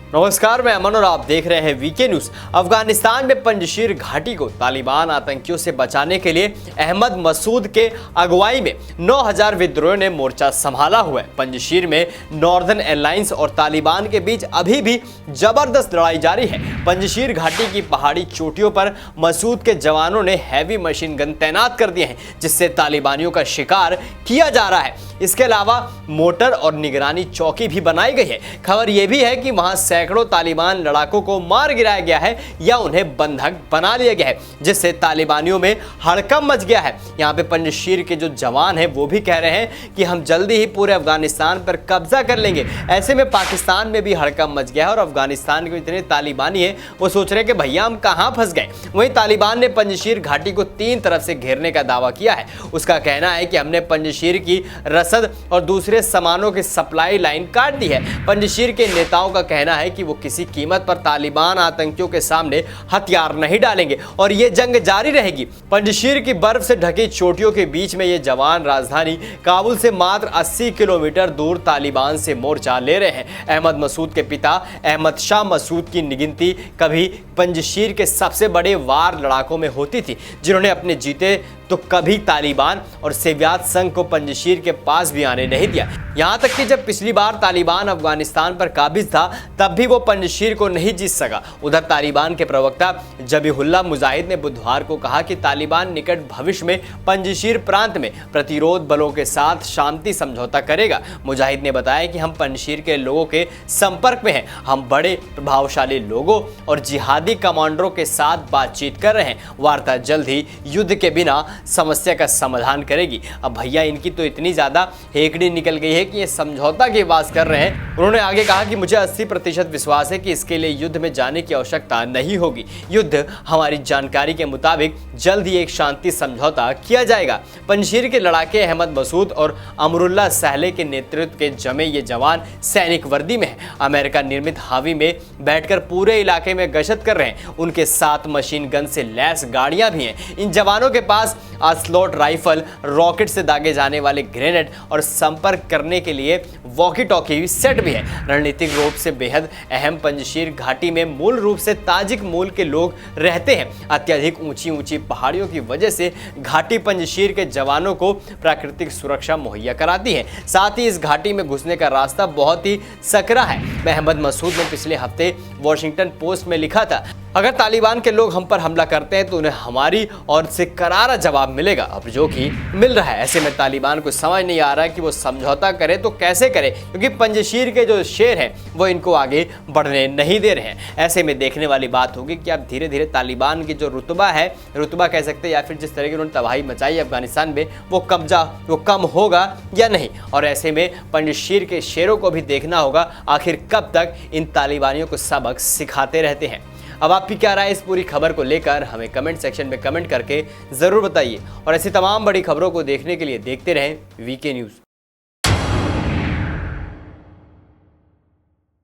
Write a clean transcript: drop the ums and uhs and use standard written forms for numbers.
नमस्कार, मैं अमन और आप देख रहे हैं वीके न्यूज। अफगानिस्तान में पंजशीर घाटी को तालिबान आतंकियों से बचाने के लिए अहमद मसूद के अगुवाई में 9000 विद्रोहियों ने मोर्चा संभाला हुआ है। पंजशीर में नॉर्दर्न एलायंस और तालिबान के बीच अभी भी जबरदस्त लड़ाई जारी है। पंजशीर घाटी की पहाड़ी चोटियों पर मसूद के जवानों ने हैवी मशीन गन तैनात कर दिए हैं, जिससे तालिबानियों का शिकार किया जा रहा है। इसके अलावा मोटर और निगरानी चौकी भी बनाई गई है। खबर यह भी है कि वहां सैकड़ों तालिबान लड़ाकों को मार गिराया गया है या उन्हें बंधक बना लिया गया है, जिससे तालिबानियों में हड़कंप मच गया है। यहाँ पे पंजशीर के जो जवान हैं वो भी कह रहे हैं कि हम जल्दी ही पूरे अफगानिस्तान पर कब्जा कर लेंगे। ऐसे में पाकिस्तान में भी हड़कंप मच गया है और अफगानिस्तान के इतने तालिबानी है वो सोच रहे हैं कि भैया हम कहाँ फंस गए। वहीं तालिबान ने पंजशीर घाटी को 3 तरफ से घेरने का दावा किया है। उसका कहना है कि हमने पंजशीर की रसद और दूसरे सामानों की सप्लाई लाइन काट दी है। पंजशीर के नेताओं का कहना है कि वो किसी कीमत पर तालिबान आतंकियों के सामने हथियार नहीं डालेंगे और ये जंग जारी रहेगी। पंजशीर की बर्फ से ढकी चोटियों के बीच में ये जवान राजधानी काबुल से मात्र 80 किलोमीटर दूर तालिबान से मोर्चा ले रहे हैं। अहमद मसूद के पिता अहमद शाह मसूद की गिनती कभी पंजशीर के सबसे बड़े वार लड़ाकों में होती थी, जिन्होंने अपने जीते तो कभी तालिबान और सोवियत संघ को पंजशीर के पास भी आने नहीं दिया। यहां तक कि जब पिछली बार तालिबान अफगानिस्तान पर काबिज था तब भी वो पंजशीर को नहीं जीत सका। उधर तालिबान के प्रवक्ता जबीहुल्लाह मुजाहिद ने बुधवार को कहा कि तालिबान निकट भविष्य में पंजशीर प्रांत में प्रतिरोध बलों के साथ शांति समझौता करेगा। मुजाहिद ने बताया कि हम पंजशीर के लोगों के संपर्क में हैं। हम बड़े प्रभावशाली लोगों और जिहादी कमांडरों के साथ बातचीत कर रहे हैं। वार्ता जल्द ही युद्ध के बिना समस्या का समाधान करेगी। अब भैया इनकी तो इतनी ज्यादा हेकड़ी निकल गई है कि ये समझौता की बात कर रहे हैं। उन्होंने आगे कहा कि मुझे 80% विश्वास है कि इसके लिए युद्ध में जाने की आवश्यकता नहीं होगी। युद्ध हमारी जानकारी के मुताबिक जल्द ही एक शांति समझौता किया जाएगा। पंजशीर के लड़ाके अहमद मसूद और अमरुल्ला सहले के नेतृत्व के जमे ये जवान सैनिक वर्दी में है। अमेरिका निर्मित हावी में बैठकर पूरे इलाके में गश्त कर रहे हैं। उनके साथ मशीन गन से लैस गाड़ियां भी हैं। इन जवानों के पास असलॉट राइफल, रॉकेट से दागे जाने वाले ग्रेनेड और संपर्क करने के लिए वॉकी टॉकी सेट भी है। रणनीतिक रूप से बेहद अहम पंजशीर घाटी में मूल रूप से ताजिक मूल के लोग रहते हैं। अत्यधिक ऊंची पहाड़ियों की वजह से घाटी पंजशीर के जवानों को प्राकृतिक सुरक्षा मुहैया कराती है। साथ ही इस घाटी में घुसने का रास्ता बहुत ही सकरा है। अहमद मसूद ने पिछले हफ्ते वॉशिंगटन पोस्ट में लिखा था, अगर तालिबान के लोग हम पर हमला करते हैं तो उन्हें हमारी ओर से करारा जवाब मिलेगा, अब जो कि मिल रहा है। ऐसे में तालिबान को समझ नहीं आ रहा है कि वो समझौता करे तो कैसे करे, क्योंकि पंजशीर के जो शेर हैं वो इनको आगे बढ़ने नहीं दे रहे हैं। ऐसे में देखने वाली बात होगी कि अब धीरे धीरे तालिबान की जो रुतबा कह सकते हैं या फिर जिस तरह की उन्होंने तबाही मचाई अफगानिस्तान में वो कम होगा या नहीं। और ऐसे में पंजशीर के शेरों को भी देखना होगा आखिर कब तक इन तालिबानियों को सबक सिखाते रहते हैं। अब आपकी क्या राय इस पूरी खबर को लेकर हमें कमेंट सेक्शन में कमेंट करके ज़रूर बताइए और ऐसी तमाम बड़ी खबरों को देखने के लिए देखते रहें वीके न्यूज़।